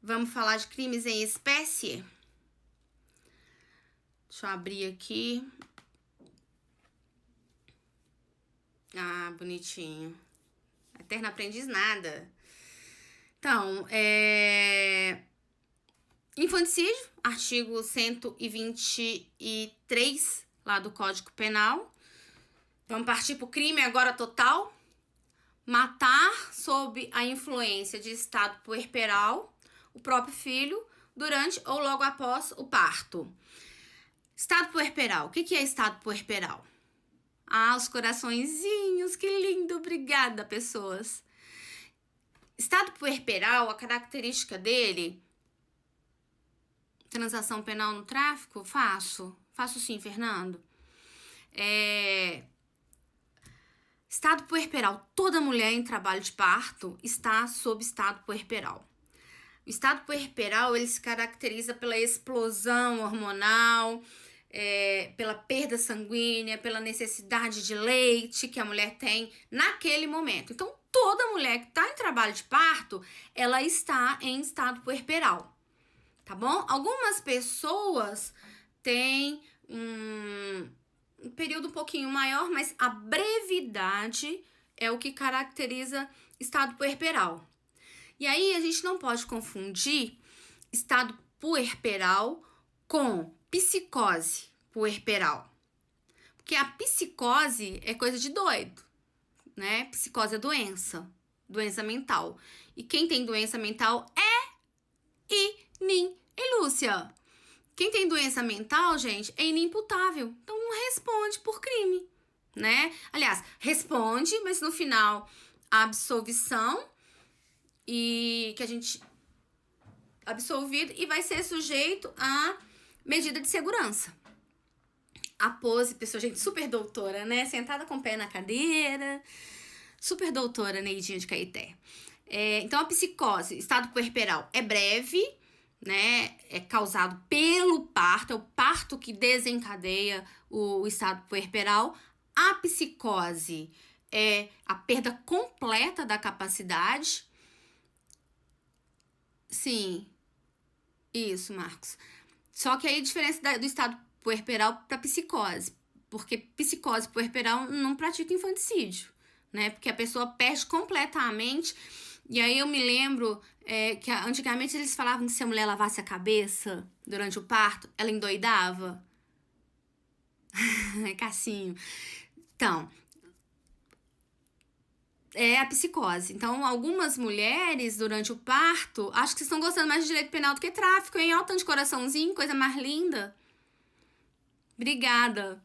Vamos falar de crimes em espécie? Deixa eu abrir aqui. Ah, bonitinho. Eterno aprendiz nada. Então, infanticídio, artigo 123 lá do Código Penal. Vamos partir pro crime agora total. Matar sob a influência de estado puerperal o próprio filho durante ou logo após o parto. Estado puerperal. O que é estado puerperal? Ah, os coraçõezinhos, que lindo, obrigada, pessoas. Estado puerperal, a característica dele... Transação penal no tráfico? Faço sim, Fernando. Estado puerperal. Toda mulher em trabalho de parto está sob estado puerperal. O estado puerperal, ele se caracteriza pela explosão hormonal, pela perda sanguínea, pela necessidade de leite que a mulher tem naquele momento. Então, toda mulher que está em trabalho de parto, ela está em estado puerperal, tá bom? Algumas pessoas têm um período um pouquinho maior, mas a brevidade é o que caracteriza estado puerperal. E aí a gente não pode confundir estado puerperal com psicose puerperal. Porque a psicose é coisa de doido, né? Psicose é doença mental. E quem tem doença mental é Lúcia. Quem tem doença mental, gente, é inimputável. Então não responde por crime, né? Aliás, responde, mas no final a absolvição e que a gente absolvido e vai ser sujeito a medida de segurança. A pose, pessoa, gente, super doutora, né? Sentada com o pé na cadeira. Super doutora, Neidinha de Caeté. Então, a psicose, estado puerperal, é breve, né? É causado pelo parto, é o parto que desencadeia o estado puerperal. A psicose é a perda completa da capacidade. Sim, isso, Marcos. Só que aí a diferença do estado puerperal para psicose, porque psicose puerperal não pratica infanticídio, né? Porque a pessoa perde completamente. E aí eu me lembro que antigamente eles falavam que se a mulher lavasse a cabeça durante o parto, ela endoidava. Cassinho. Então, é a psicose. Então, algumas mulheres, durante o parto, acho que vocês estão gostando mais de direito penal do que tráfico, hein? Olha o tanto de coraçãozinho, coisa mais linda. Obrigada.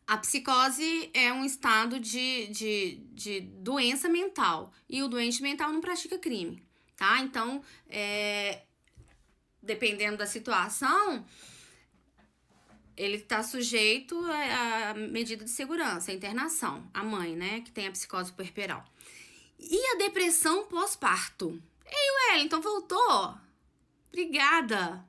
A psicose é um estado de doença mental. E o doente mental não pratica crime, tá? Então, dependendo da situação, ele está sujeito à medida de segurança, à internação. A mãe, né, que tem a psicose puerperal. E a depressão pós-parto? Ei, Wellington, voltou? Obrigada.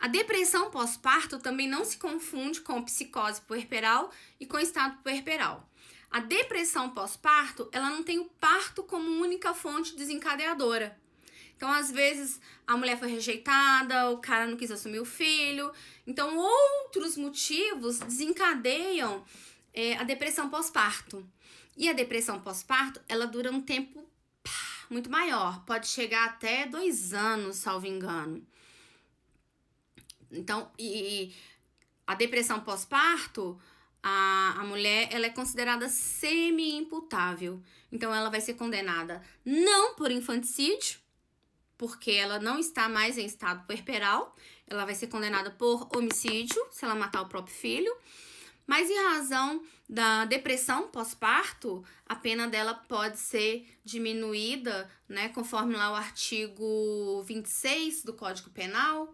A depressão pós-parto também não se confunde com psicose puerperal e com estado puerperal. A depressão pós-parto, ela não tem o parto como única fonte desencadeadora. Então, às vezes, a mulher foi rejeitada, o cara não quis assumir o filho. Então, outros motivos desencadeiam a depressão pós-parto. E a depressão pós-parto, ela dura um tempo muito maior. Pode chegar até 2 anos, salvo engano. Então, e a depressão pós-parto, a mulher, ela é considerada semi-imputável. Então, ela vai ser condenada não por infanticídio, porque ela não está mais em estado puerperal. Ela vai ser condenada por homicídio, se ela matar o próprio filho. Mas em razão da depressão pós-parto, a pena dela pode ser diminuída, né, conforme lá o artigo 26 do Código Penal,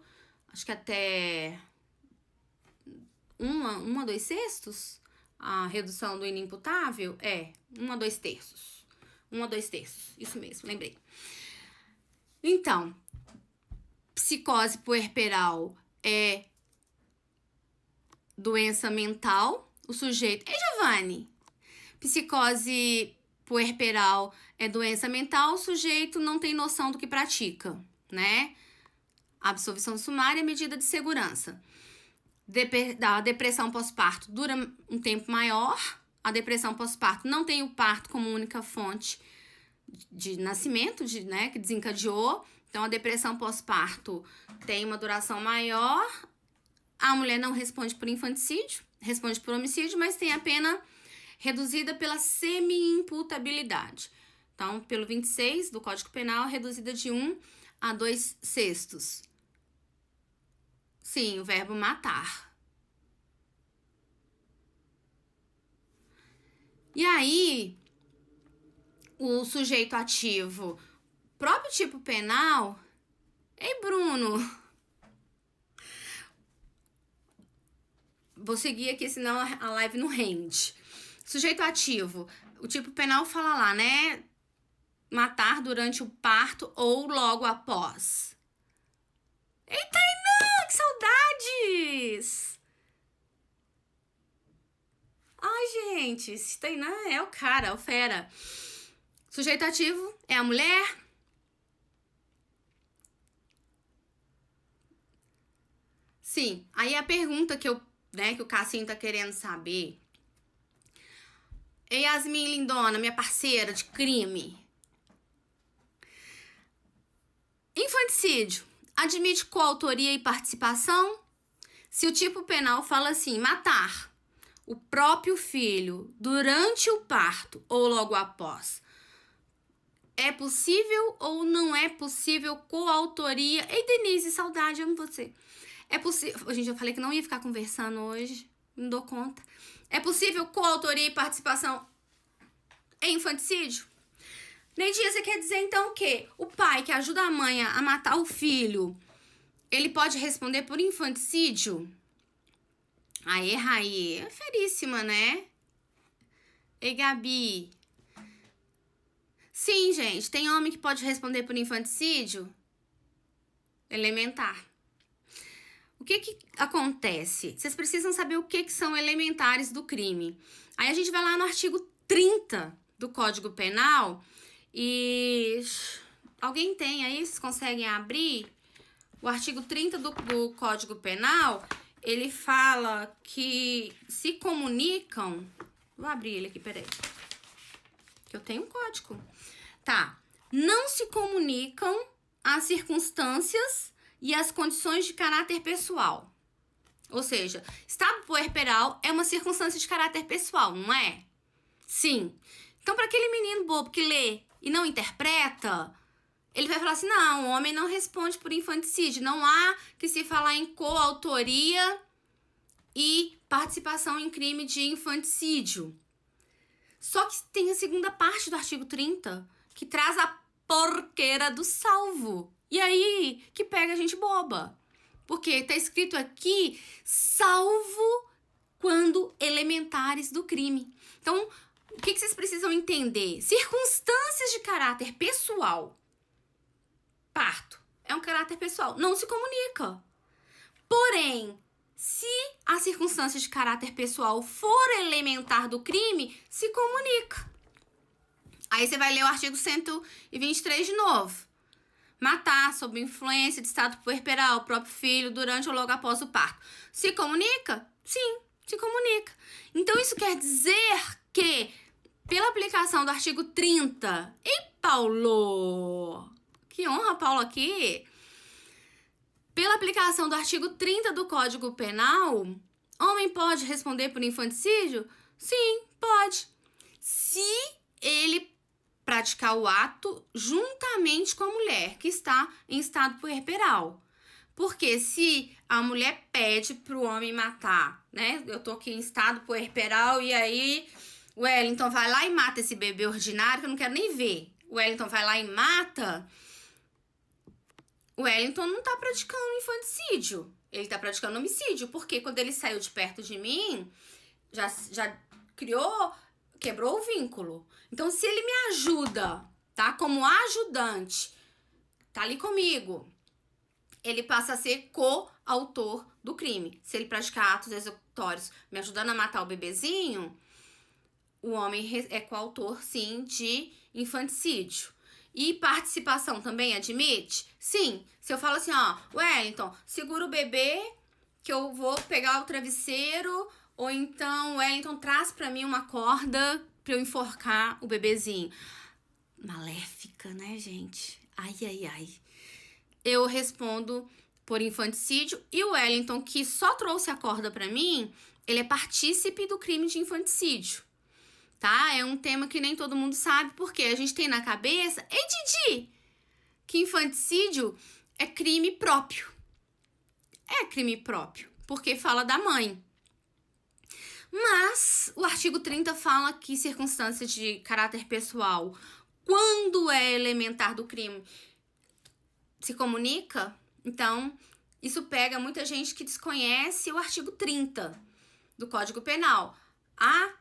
acho que até 1 a 2/6, a redução do inimputável 1 a 2/3. 1 a 2/3, isso mesmo, lembrei. Então, psicose puerperal é doença mental, o sujeito... Ei, Giovanni! Psicose puerperal é doença mental, o sujeito não tem noção do que pratica, né? Absolvição sumária é medida de segurança. A depressão pós-parto dura um tempo maior. A depressão pós-parto não tem o parto como única fonte de nascimento, né, que desencadeou. Então, a depressão pós-parto tem uma duração maior. A mulher não responde por infanticídio, responde por homicídio, mas tem a pena reduzida pela semi-imputabilidade. Então, pelo 26 do Código Penal, reduzida de 1 a 2/6. Sim, o verbo matar. E aí, o sujeito ativo, próprio tipo penal... Ei, Bruno... Vou seguir aqui, senão a live não rende. Sujeito ativo. O tipo penal fala lá, né? Matar durante o parto ou logo após. Eita, Tainá, que saudades! Ai, gente, esse Tainá é o cara, é o fera. Sujeito ativo é a mulher. Sim, aí a pergunta que que o Cassinho tá querendo saber. Ei, Yasmin lindona, minha parceira de crime. Infanticídio. Admite coautoria e participação? Se o tipo penal fala assim, matar o próprio filho durante o parto ou logo após, é possível ou não é possível coautoria? Ei, Denise, saudade, amo você. É possível... Gente, eu falei que não ia ficar conversando hoje, não dou conta. É possível coautoria e participação em infanticídio? Neidinha, você quer dizer então que o pai que ajuda a mãe a matar o filho, ele pode responder por infanticídio? Aê, Raí, é feríssima, né? Ei, Gabi. Sim, gente, tem homem que pode responder por infanticídio? Elementar. O que acontece? Vocês precisam saber o que são elementares do crime. Aí a gente vai lá no artigo 30 do Código Penal e... Alguém tem aí? Vocês conseguem abrir? O artigo 30 do Código Penal, ele fala que se comunicam... Vou abrir ele aqui, peraí. Que eu tenho um código. Tá. Não se comunicam as circunstâncias e as condições de caráter pessoal. Ou seja, estado puerperal é uma circunstância de caráter pessoal, não é? Sim. Então, para aquele menino bobo que lê e não interpreta, ele vai falar assim, não, o homem não responde por infanticídio. Não há que se falar em coautoria e participação em crime de infanticídio. Só que tem a segunda parte do artigo 30, que traz a porqueira do salvo. E aí que pega a gente boba. Porque tá escrito aqui, salvo quando elementares do crime. Então, o que vocês precisam entender? Circunstâncias de caráter pessoal. Parto é um caráter pessoal, não se comunica. Porém, se a circunstância de caráter pessoal for elementar do crime, se comunica. Aí você vai ler o artigo 123 de novo. Matar sob influência de estado puerperal o próprio filho durante ou logo após o parto. Se comunica? Sim, se comunica. Então isso quer dizer que, pela aplicação do artigo 30... Ei, Paulo! Que honra, Paulo, aqui! Pela aplicação do artigo 30 do Código Penal, homem pode responder por infanticídio? Sim, pode. Se ele praticar o ato juntamente com a mulher que está em estado puerperal. Porque se a mulher pede pro homem matar, né? Eu tô aqui em estado puerperal e aí o Wellington vai lá e mata esse bebê ordinário que eu não quero nem ver. O Wellington vai lá e mata. O Wellington não tá praticando infanticídio. Ele tá praticando homicídio. Porque quando ele saiu de perto de mim, já quebrou o vínculo. Então, se ele me ajuda, tá? Como ajudante, tá ali comigo, ele passa a ser coautor do crime. Se ele praticar atos executórios me ajudando a matar o bebezinho, o homem é coautor, sim, de infanticídio. E participação também admite? Sim. Se eu falo assim, ó, Wellington, segura o bebê que eu vou pegar o travesseiro, ou então, Wellington, traz pra mim uma corda pra eu enforcar o bebezinho. Maléfica, né, gente? Ai, ai, ai. Eu respondo por infanticídio, e o Wellington, que só trouxe a corda pra mim, ele é partícipe do crime de infanticídio, tá? É um tema que nem todo mundo sabe, porque a gente tem na cabeça, ei, Didi, que infanticídio é crime próprio. É crime próprio, porque fala da mãe. Mas o artigo 30 fala que circunstância de caráter pessoal, quando é elementar do crime, se comunica. Então, isso pega muita gente que desconhece o artigo 30 do Código Penal. Há,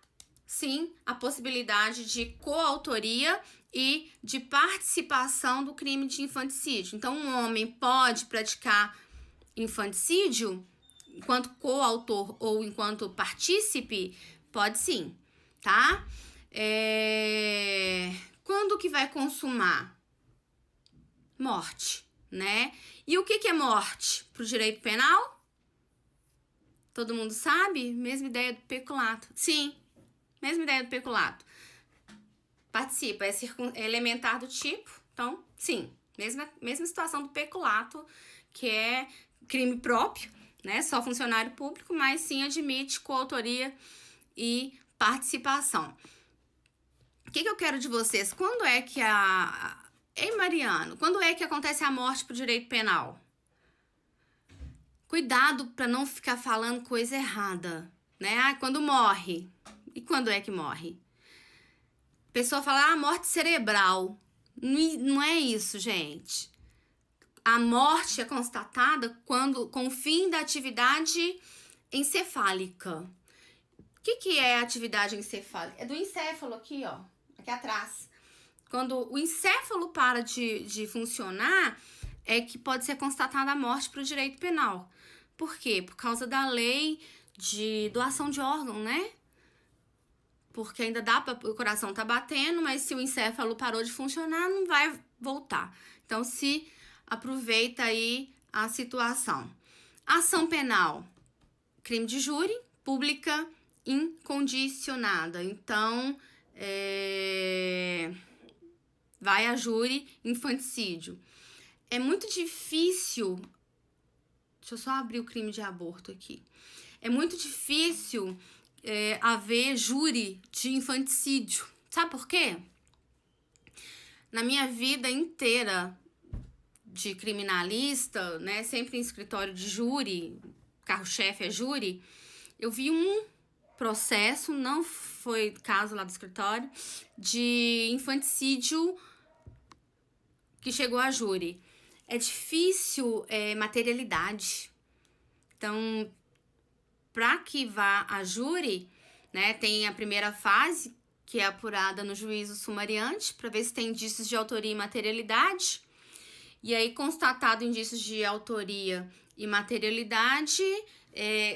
sim, a possibilidade de coautoria e de participação do crime de infanticídio. Então, um homem pode praticar infanticídio enquanto coautor ou enquanto partícipe? Pode sim, tá? Quando que vai consumar? Morte, né? E o que é morte pro direito penal? Todo mundo sabe? Mesma ideia do peculato. Sim, mesma ideia do peculato. Participa, é elementar do tipo. Então, sim, mesma situação do peculato, que é crime próprio, né? Só funcionário público, mas sim admite coautoria e participação. O que eu quero de vocês? Quando é que Ei, Mariano, quando é que acontece a morte pro direito penal? Cuidado para não ficar falando coisa errada, né? Ah, quando morre. E quando é que morre? A pessoa fala, morte cerebral. Não é isso, gente. A morte é constatada com o fim da atividade encefálica. O que é a atividade encefálica? É do encéfalo aqui, ó. Aqui atrás. Quando o encéfalo para de funcionar, é que pode ser constatada a morte para o direito penal. Por quê? Por causa da lei de doação de órgão, né? Porque ainda dá para o coração tá batendo, mas se o encéfalo parou de funcionar, não vai voltar. Então, se aproveita aí a situação. Ação penal, crime de júri, pública incondicionada. Então, vai a júri, infanticídio. É muito difícil. Deixa eu só abrir o crime de aborto aqui. É muito difícil haver júri de infanticídio. Sabe por quê? Na minha vida inteira de criminalista, né, sempre em escritório de júri, carro-chefe é júri, eu vi um processo, não foi caso lá do escritório, de infanticídio que chegou a júri. É difícil materialidade. Então, para que vá a júri, né, tem a primeira fase, que é apurada no juízo sumariante, para ver se tem indícios de autoria e materialidade. E aí, constatado indícios de autoria e materialidade,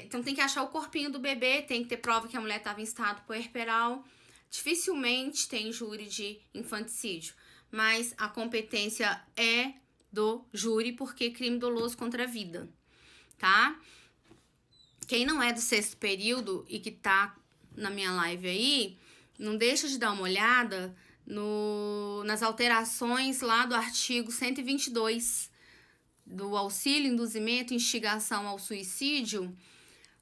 então tem que achar o corpinho do bebê, tem que ter prova que a mulher estava em estado puerperal. Dificilmente tem júri de infanticídio, mas a competência é do júri, porque é crime doloso contra a vida, tá? Quem não é do 6º período e que tá na minha live aí, não deixa de dar uma olhada nas alterações lá do artigo 122 do auxílio, induzimento e instigação ao suicídio.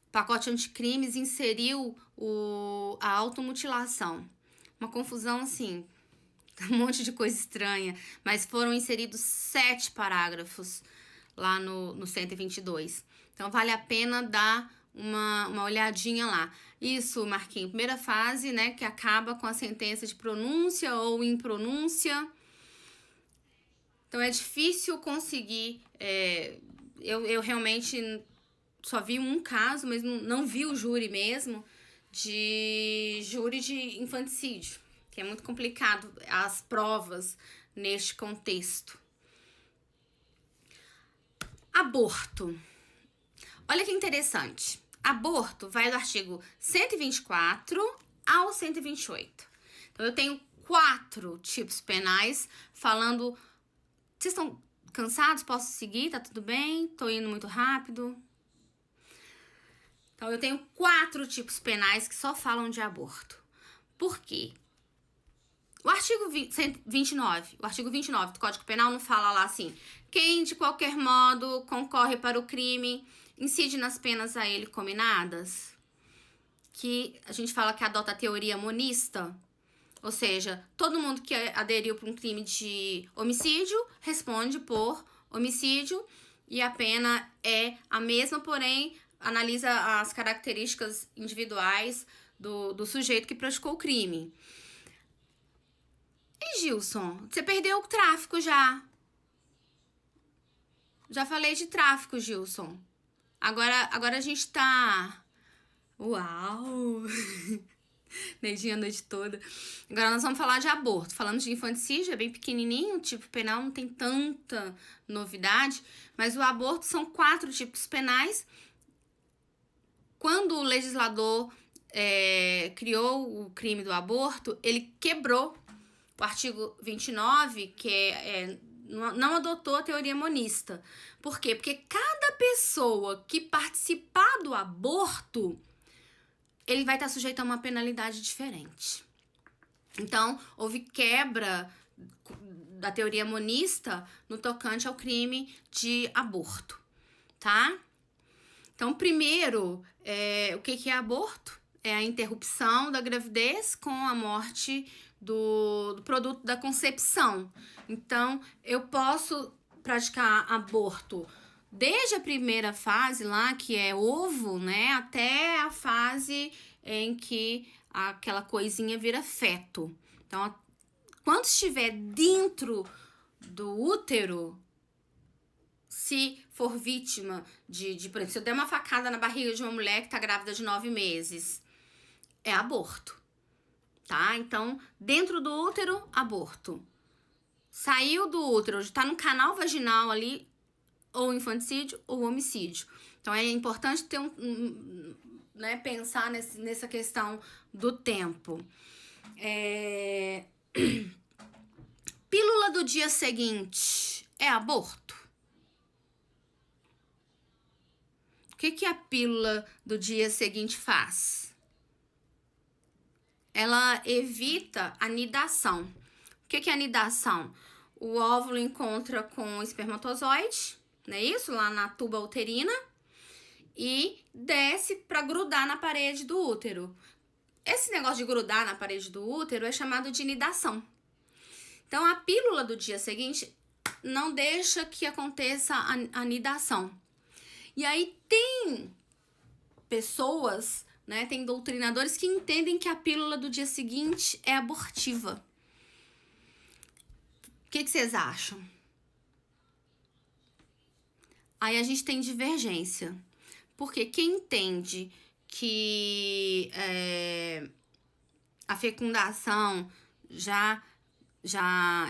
O pacote anticrimes inseriu a automutilação. Uma confusão assim, um monte de coisa estranha, mas foram inseridos 7 parágrafos lá no 122. Então vale a pena dar uma olhadinha lá. Isso, Marquinhos, primeira fase, né, que acaba com a sentença de pronúncia ou impronúncia. Então é difícil conseguir. Eu realmente só vi um caso, mas não vi o júri mesmo, de júri de infanticídio, que é muito complicado as provas neste contexto. Aborto. Olha que interessante. Aborto vai do artigo 124 ao 128. Então, eu tenho 4 tipos penais falando... Vocês estão cansados? Posso seguir? Tá tudo bem? Tô indo muito rápido? Então, eu tenho 4 tipos penais que só falam de aborto. Por quê? O artigo 29 do Código Penal não fala lá assim: quem de qualquer modo concorre para o crime incide nas penas a ele cominadas? Que a gente fala que adota a teoria monista, ou seja, todo mundo que aderiu para um crime de homicídio responde por homicídio e a pena é a mesma, porém analisa as características individuais do sujeito que praticou o crime. E Gilson, você perdeu o tráfico já. Já falei de tráfico, Gilson. Agora a gente tá... Uau! Neidinha a noite toda. Agora nós vamos falar de aborto. Falamos de infanticídio, é bem pequenininho, o tipo penal não tem tanta novidade, mas o aborto são 4 tipos penais. Quando o legislador criou o crime do aborto, ele quebrou o artigo 29, que não adotou a teoria monista. Por quê? Porque cada pessoa que participar do aborto, ele vai estar sujeito a uma penalidade diferente. Então, houve quebra da teoria monista no tocante ao crime de aborto, tá? Então, primeiro, o que é aborto? É a interrupção da gravidez com a morte do produto da concepção. Então, eu posso praticar aborto desde a primeira fase lá, que é ovo, né, até a fase em que aquela coisinha vira feto. Então, quando estiver dentro do útero, se for vítima por exemplo, se eu der uma facada na barriga de uma mulher que tá grávida de 9 meses, é aborto, tá? Então, dentro do útero, aborto. Saiu do útero, tá no canal vaginal ali, ou infanticídio ou homicídio. Então, é importante ter pensar nessa questão do tempo. Pílula do dia seguinte é aborto? O que a pílula do dia seguinte faz? Ela evita a nidação. O que é a nidação? O óvulo encontra com o espermatozoide, não é isso? Lá na tuba uterina, e desce para grudar na parede do útero. Esse negócio de grudar na parede do útero é chamado de nidação. Então, a pílula do dia seguinte não deixa que aconteça a nidação. E aí tem pessoas, né, tem doutrinadores que entendem que a pílula do dia seguinte é abortiva. O que vocês acham? Aí a gente tem divergência. Porque quem entende que a fecundação já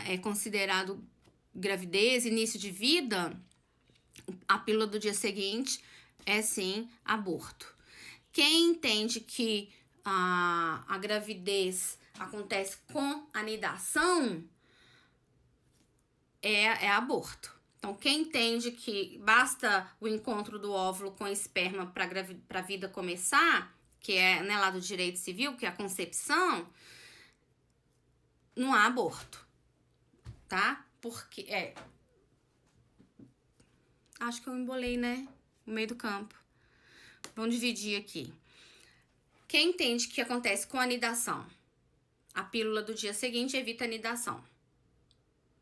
é considerado gravidez, início de vida, a pílula do dia seguinte é sim aborto. Quem entende que a gravidez acontece com a nidação é aborto. Então, quem entende que basta o encontro do óvulo com esperma para a vida começar, que é, né, lá do direito civil, que é a concepção, não há aborto, tá? Porque acho que eu embolei, né? No meio do campo. Vamos dividir aqui. Quem entende que acontece com a nidação? A pílula do dia seguinte evita a nidação.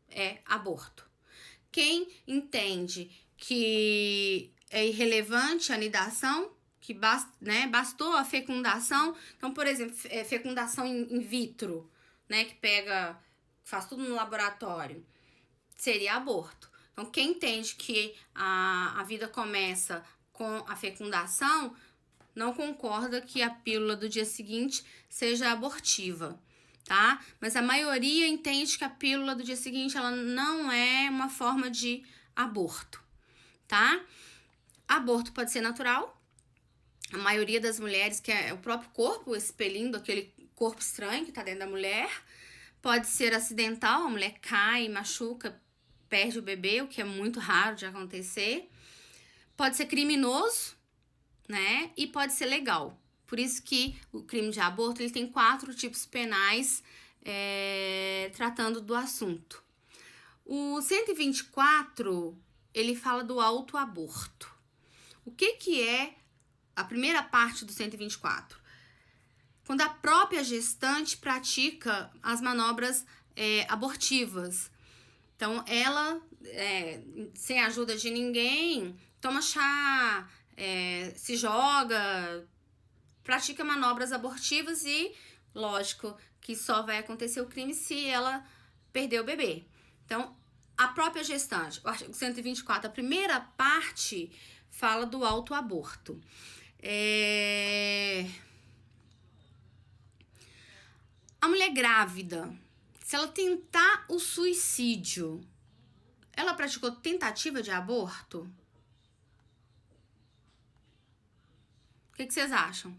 É aborto. Quem entende que é irrelevante a nidação, que bastou a fecundação, então, por exemplo, fecundação in vitro, né, que faz tudo no laboratório, seria aborto. Então, quem entende que a vida começa com a fecundação, não concorda que a pílula do dia seguinte seja abortiva, tá? Mas a maioria entende que a pílula do dia seguinte, ela não é uma forma de aborto, tá? Aborto pode ser natural. A maioria das mulheres, que é o próprio corpo expelindo aquele corpo estranho que tá dentro da mulher. Pode ser acidental, a mulher cai, machuca, perde o bebê, o que é muito raro de acontecer. Pode ser criminoso, né? E pode ser legal. Por isso que o crime de aborto ele tem 4 tipos penais tratando do assunto. O 124, ele fala do autoaborto. O que é a primeira parte do 124? Quando a própria gestante pratica as manobras abortivas. Então, ela, sem a ajuda de ninguém, toma chá, se joga, pratica manobras abortivas e, lógico, que só vai acontecer o crime se ela perder o bebê. Então, a própria gestante, o artigo 124, a primeira parte fala do autoaborto. A mulher grávida, se ela tentar o suicídio, ela praticou tentativa de aborto? O que vocês acham?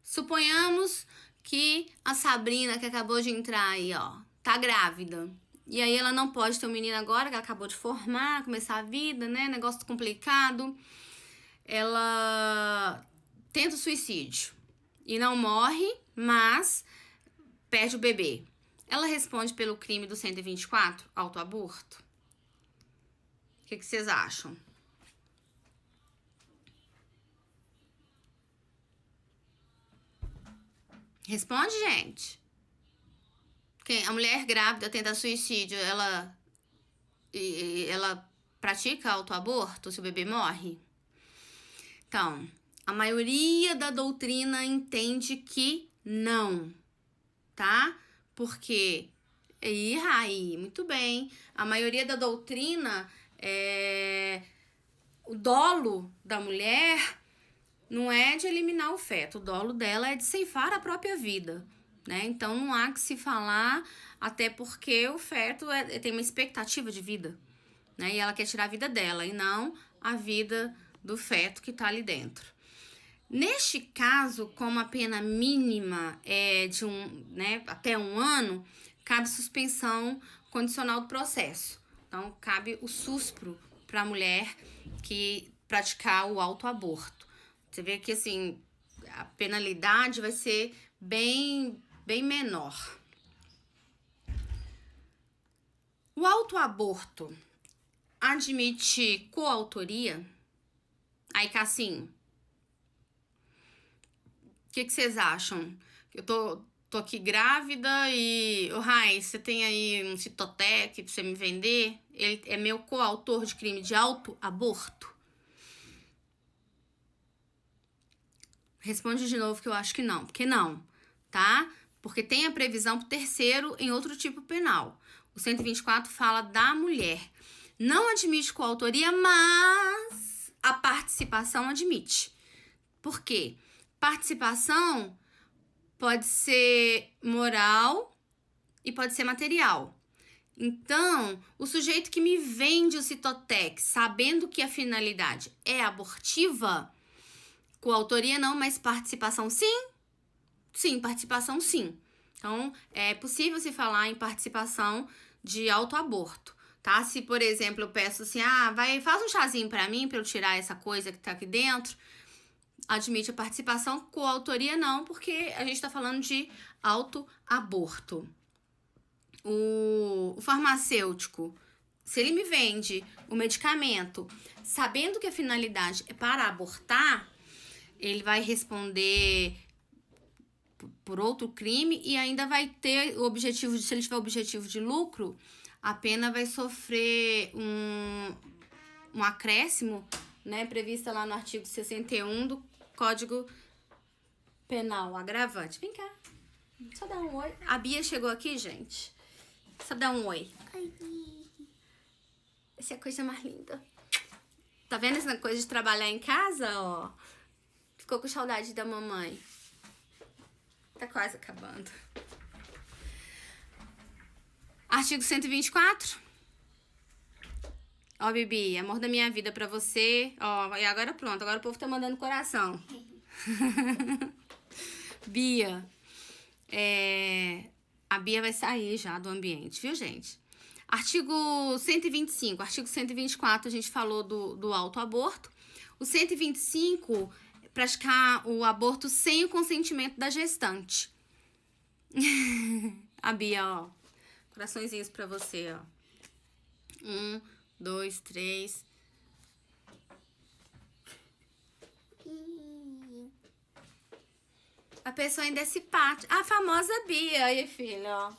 Suponhamos que a Sabrina, que acabou de entrar aí, ó, tá grávida. E aí ela não pode ter um menino agora, que ela acabou de formar, começar a vida, né? Negócio complicado. Ela tenta o suicídio e não morre, mas perde o bebê. Ela responde pelo crime do 124, autoaborto? O que vocês acham? Responde, gente. A mulher grávida tenta suicídio, ela pratica autoaborto se o bebê morre? Então, a maioria da doutrina entende que não, tá? Porque, Raí, muito bem, a maioria da doutrina, o dolo da mulher não é de eliminar o feto, o dolo dela é de ceifar a própria vida, né? Então, não há que se falar, até porque o feto tem uma expectativa de vida, né? E ela quer tirar a vida dela e não a vida do feto que tá ali dentro. Neste caso, como a pena mínima é de até 1 ano, cabe suspensão condicional do processo. Então, cabe o SUSPRO para a mulher que praticar o autoaborto. Você vê que, assim, a penalidade vai ser bem menor. O autoaborto admite coautoria? Aí, Cassim, o que vocês acham? Eu tô aqui grávida e... Rai, você tem aí um Citotec pra você me vender? Ele é meu coautor de crime de autoaborto? Responde de novo que eu acho que não. Porque não, tá? Porque tem a previsão pro terceiro em outro tipo penal. O 124 fala da mulher. Não admite coautoria, mas a participação admite. Por quê? Participação pode ser moral e pode ser material. Então, o sujeito que me vende o Citotec, sabendo que a finalidade é abortiva, coautoria não, mas participação sim? Sim, participação sim. Então, é possível se falar em participação de autoaborto, tá? Se, por exemplo, eu peço assim, faz um chazinho pra mim, pra eu tirar essa coisa que tá aqui dentro, admite a participação, coautoria não, porque a gente tá falando de autoaborto. O farmacêutico, se ele me vende o medicamento sabendo que a finalidade é para abortar, ele vai responder por outro crime e ainda vai ter o objetivo se ele tiver objetivo de lucro, a pena vai sofrer um acréscimo, né, prevista lá no artigo 61 do Código Penal, agravante. Vem cá, só dá um oi. A Bia chegou aqui, gente. Só dá um oi. Essa é a coisa mais linda. Tá vendo essa coisa de trabalhar em casa, ó? Ficou com saudade da mamãe. Tá quase acabando. Artigo 124. Ó, Bibi, amor da minha vida pra você. Ó, e agora pronto. Agora o povo tá mandando coração. Bia, A Bia vai sair já do ambiente, viu, gente? Artigo 125, artigo 124, a gente falou do autoaborto. O 125, praticar o aborto sem o consentimento da gestante. A Bia, ó, coraçõezinhos pra você, ó. 1, 2, 3. A pessoa ainda é simpática. A famosa Bia, aí, filho, ó.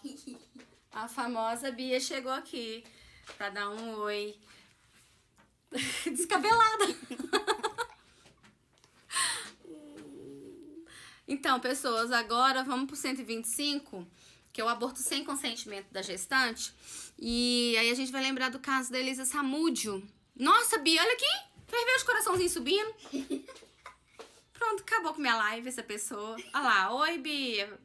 A famosa Bia chegou aqui pra dar um oi. Descabelada. Então, pessoas, agora vamos pro 125, que é o aborto sem consentimento da gestante. E aí a gente vai lembrar do caso da Elisa Samúdio. Nossa, Bia, olha aqui. Ferveu os coraçãozinhos subindo. Pronto, acabou com minha live essa pessoa. Olha lá, oi, Bia.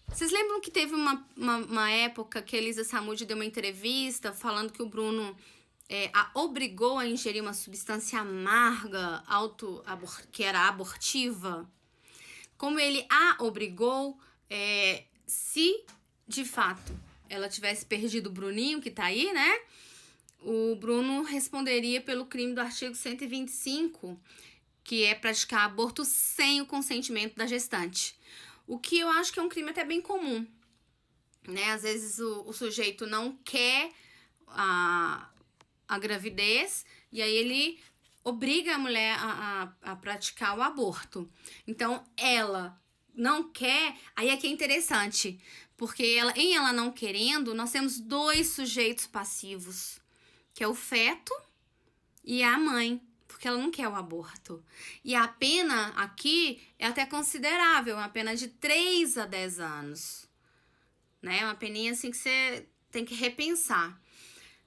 Vocês lembram que teve uma época que a Elisa Samúdio deu uma entrevista falando que o Bruno a obrigou a ingerir uma substância amarga que era abortiva? Como ele a obrigou, se de fato ela tivesse perdido o Bruninho, que tá aí, né? O Bruno responderia pelo crime do artigo 125, que é praticar aborto sem o consentimento da gestante. O que eu acho que é um crime até bem comum, né? Às vezes o sujeito não quer a gravidez e aí ele obriga a mulher a praticar o aborto. Então, ela não quer, aí é que é interessante, porque ela não querendo, nós temos 2 sujeitos passivos, que é o feto e a mãe, porque ela não quer o aborto. E a pena aqui é até considerável, uma pena de 3 a 10 anos. Né? Uma peninha assim que você tem que repensar.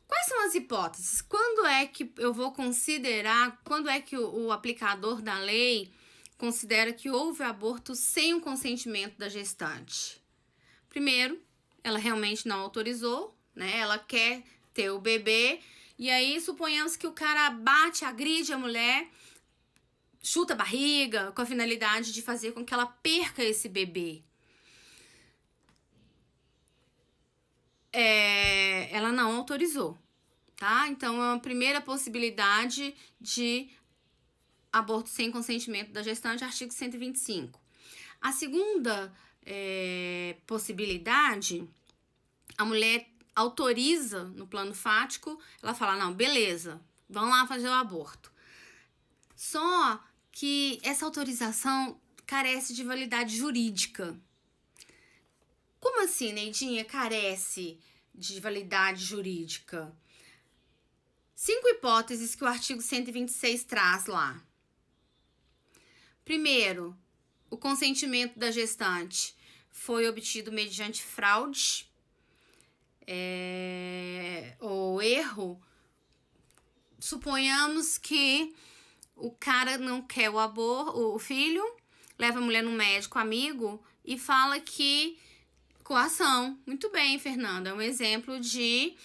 Quais são as hipóteses? Quando é que eu vou considerar, quando é que o aplicador da lei considera que houve aborto sem o consentimento da gestante? Primeiro, ela realmente não autorizou, né? Ela quer ter o bebê, e aí suponhamos que o cara bate, agride a mulher, chuta a barriga, com a finalidade de fazer com que ela perca esse bebê. Ela não autorizou, tá? Então, é uma primeira possibilidade de aborto sem consentimento da gestante, artigo 125. A segunda possibilidade, a mulher autoriza no plano fático, ela fala, não, beleza, vamos lá fazer o aborto. Só que essa autorização carece de validade jurídica. Como assim, Neidinha, carece de validade jurídica? 5 hipóteses que o artigo 126 traz lá. Primeiro, o consentimento da gestante foi obtido mediante fraude ou erro. Suponhamos que o cara não quer o filho, leva a mulher no médico amigo e fala que coação. Muito bem, Fernanda. É um exemplo de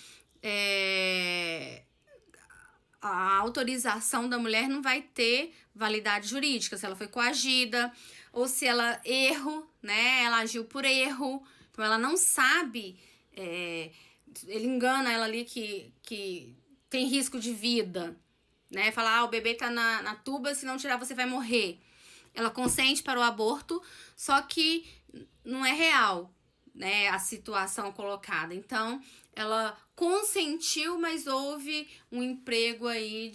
a autorização da mulher não vai ter validade jurídica, se ela foi coagida ou se ela né? Ela agiu por erro, então ela não sabe, ele engana ela ali que tem risco de vida, né? Fala, o bebê tá na tuba, se não tirar você vai morrer. Ela consente para o aborto, só que não é real, né, a situação colocada. Então, ela consentiu, mas houve um emprego aí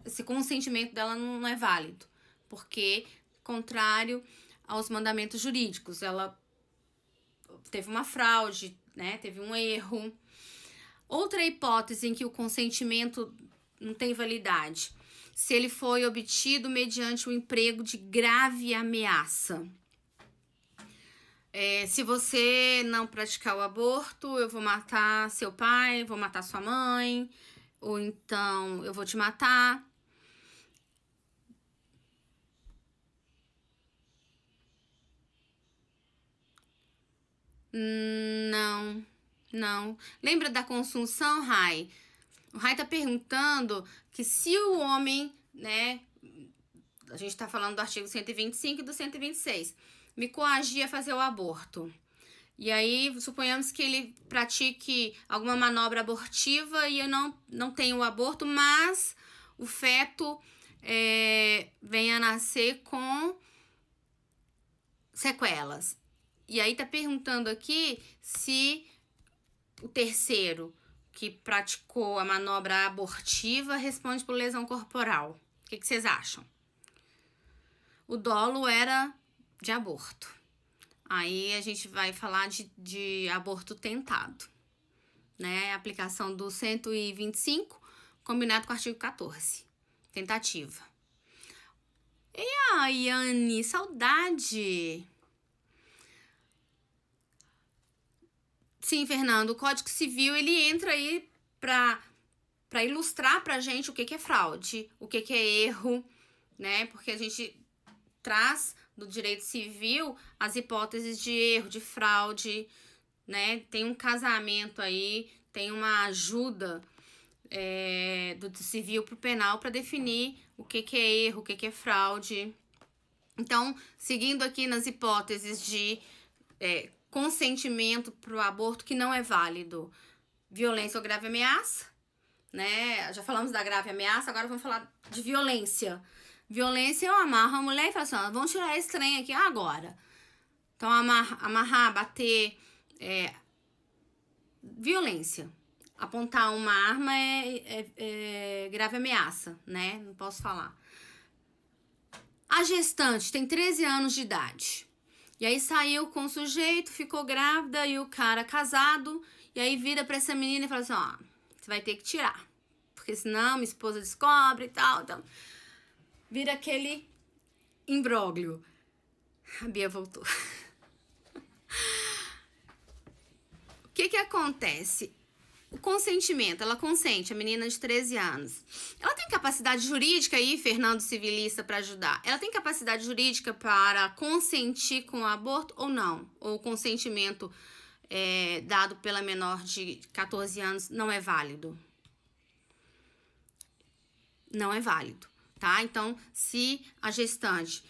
esse consentimento dela não é válido, porque contrário aos mandamentos jurídicos. Ela teve uma fraude, né, teve um erro. Outra hipótese em que o consentimento não tem validade, se ele foi obtido mediante o emprego de grave ameaça. Se você não praticar o aborto, eu vou matar seu pai, vou matar sua mãe, ou então eu vou te matar. Não. Lembra da consunção, Rai? O Rai tá perguntando que se o homem, né, a gente tá falando do artigo 125 e do 126. Me coagir a fazer o aborto. E aí, suponhamos que ele pratique alguma manobra abortiva e eu não tenho o aborto, mas o feto venha a nascer com sequelas. E aí tá perguntando aqui se o terceiro que praticou a manobra abortiva responde por lesão corporal. O que vocês acham? O dolo era de aborto. Aí a gente vai falar de aborto tentado, né? Aplicação do 125 combinado com o artigo 14. Tentativa. E aí, Anne, saudade! Sim, Fernando, o Código Civil, ele entra aí para ilustrar pra gente o que é fraude, o que é erro, né? Porque a gente traz do direito civil as hipóteses de erro, de fraude, né? Tem um casamento aí, tem uma ajuda do civil pro penal para definir o que é erro, o que é fraude. Então, seguindo aqui nas hipóteses de consentimento para o aborto que não é válido, violência ou grave ameaça, né? Já falamos da grave ameaça, agora vamos falar de violência. Violência, eu amarro a mulher e falo assim, ó, vamos tirar esse trem aqui agora. Então, amarrar, bater, violência. Apontar uma arma é grave ameaça, né? Não posso falar. A gestante tem 13 anos de idade. E aí saiu com o sujeito, ficou grávida e o cara casado. E aí vira pra essa menina e fala assim, ó, você vai ter que tirar. Porque senão minha esposa descobre e tal. Então, vira aquele imbróglio. A Bia voltou. O que acontece? O consentimento, ela consente, a menina de 13 anos. Ela tem capacidade jurídica aí, Fernando Civilista, para ajudar? Ela tem capacidade jurídica para consentir com o aborto ou não? Ou o consentimento dado pela menor de 14 anos não é válido? Não é válido, tá? Então, se a gestante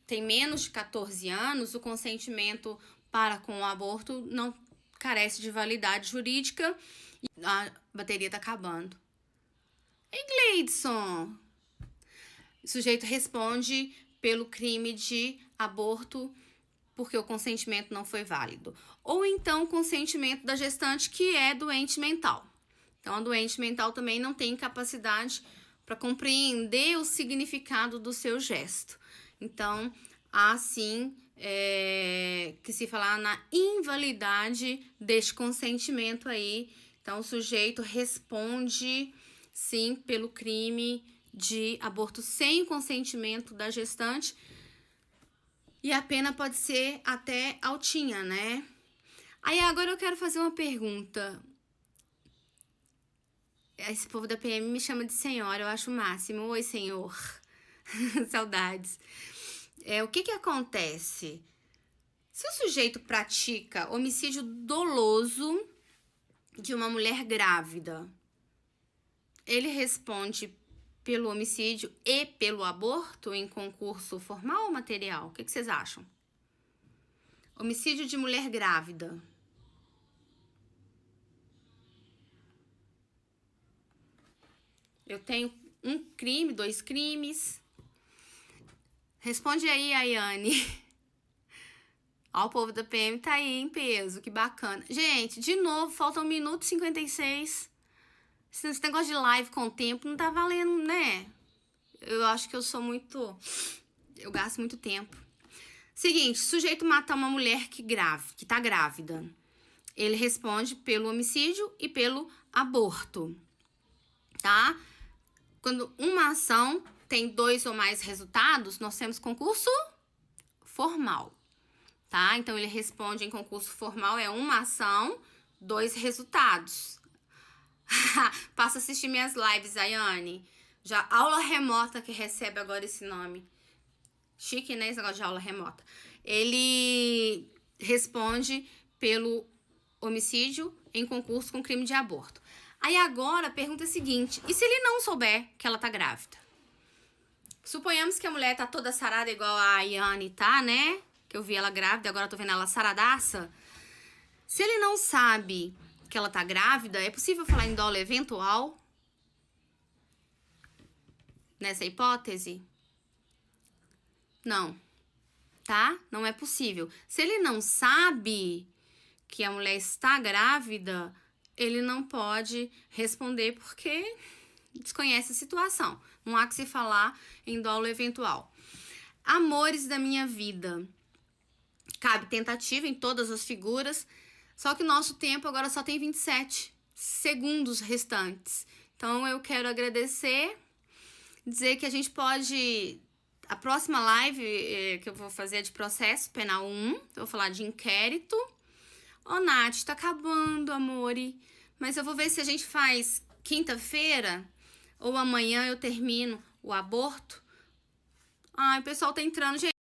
tem menos de 14 anos, o consentimento para com o aborto não carece de validade jurídica e a bateria tá acabando. Ei, Gleidson! O sujeito responde pelo crime de aborto porque o consentimento não foi válido. Ou então o consentimento da gestante que é doente mental. Então, a doente mental também não tem capacidade para compreender o significado do seu gesto. Então, há sim que se falar na invalidade deste consentimento aí. Então, o sujeito responde, sim, pelo crime de aborto sem consentimento da gestante. E a pena pode ser até altinha, né? Aí, agora eu quero fazer uma pergunta. Esse povo da PM me chama de senhora, eu acho o máximo. Oi, senhor. Saudades. O que acontece? Se o sujeito pratica homicídio doloso de uma mulher grávida, ele responde pelo homicídio e pelo aborto em concurso formal ou material? O que vocês acham? Homicídio de mulher grávida. Eu tenho um crime, 2 crimes. Responde aí, Ayane. Ó, o povo da PM tá aí em peso, que bacana. Gente, de novo, falta 1 minuto e 56. Esse negócio de live com o tempo não tá valendo, né? Eu acho que eu sou muito... Eu gasto muito tempo. Seguinte, sujeito matar uma mulher que tá grávida. Ele responde pelo homicídio e pelo aborto, tá? Quando uma ação tem 2 ou mais resultados, nós temos concurso formal, tá? Então, ele responde em concurso formal, uma ação, 2 resultados. Passa a assistir minhas lives, Ayane. Já aula remota que recebe agora esse nome. Chique, né? Esse negócio de aula remota. Ele responde pelo homicídio em concurso com crime de aborto. Aí agora a pergunta é a seguinte: e se ele não souber que ela tá grávida? Suponhamos que a mulher tá toda sarada igual a Ayane tá, né? Que eu vi ela grávida, agora eu tô vendo ela saradaça. Se ele não sabe que ela tá grávida, é possível falar em dolo eventual? Nessa hipótese? Não, tá? Não é possível. Se ele não sabe que a mulher está grávida, ele não pode responder porque desconhece a situação. Não há que se falar em dolo eventual. Amores da minha vida. Cabe tentativa em todas as figuras, só que o nosso tempo agora só tem 27 segundos restantes. Então eu quero agradecer, dizer que a gente pode... A próxima live que eu vou fazer é de processo penal 1, eu vou falar de inquérito. Ô, Nath, tá acabando, amore, mas eu vou ver se a gente faz quinta-feira ou amanhã eu termino o aborto. Ai, o pessoal tá entrando, gente.